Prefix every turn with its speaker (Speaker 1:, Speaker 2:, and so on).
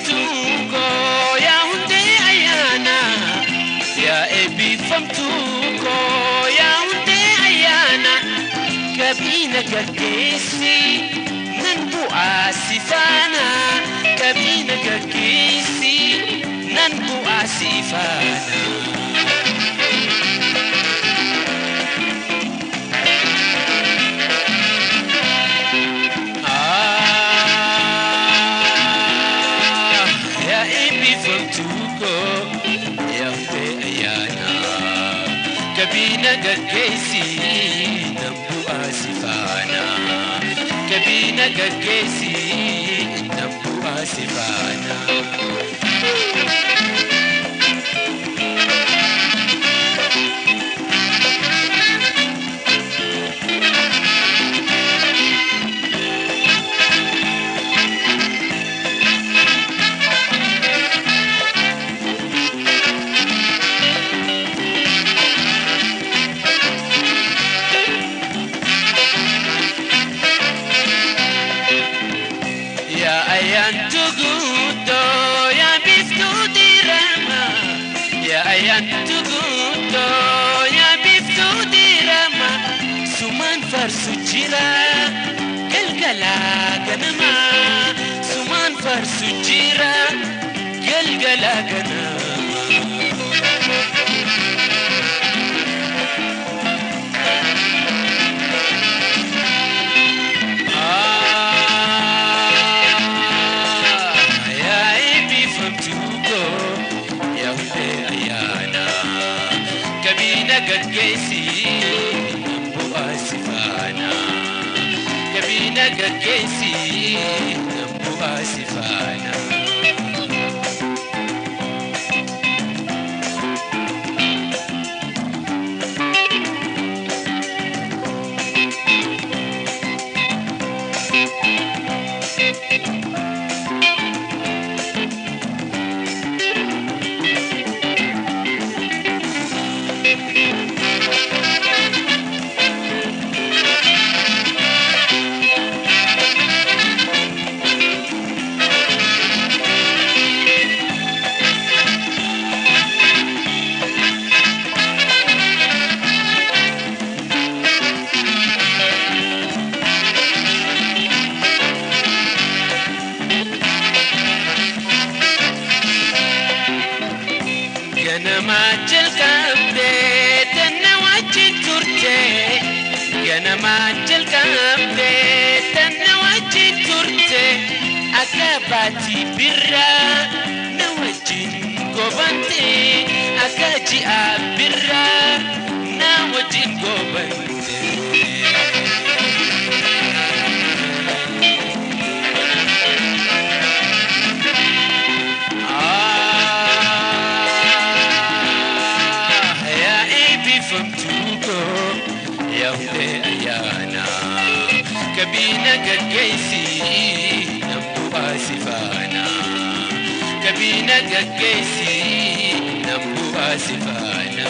Speaker 1: famtuko ya hunde ayana ya ebi famtuko ya hunde ayana kabina gagesi nanbu asifana kabina gagesi nanbu asifana kabina gagesi nambu asifana kabina gagesi nambu asifana ayan tuguto ya biftu dirama ya ayan tuguto ya biftu dirama suman farsu jira galgala ganama suman farsu jira galgala ganama gagesi nambu asifana kabina gagesi nambu asifana Ganamachal kamde tanawachin turte Ganamachal kamde tanawachin turte Akabati birra nawachin gobante Akaji abirra nawachin gobante yahude ayana kabina gagesi nambu asifana kabina gagesi nambu asifana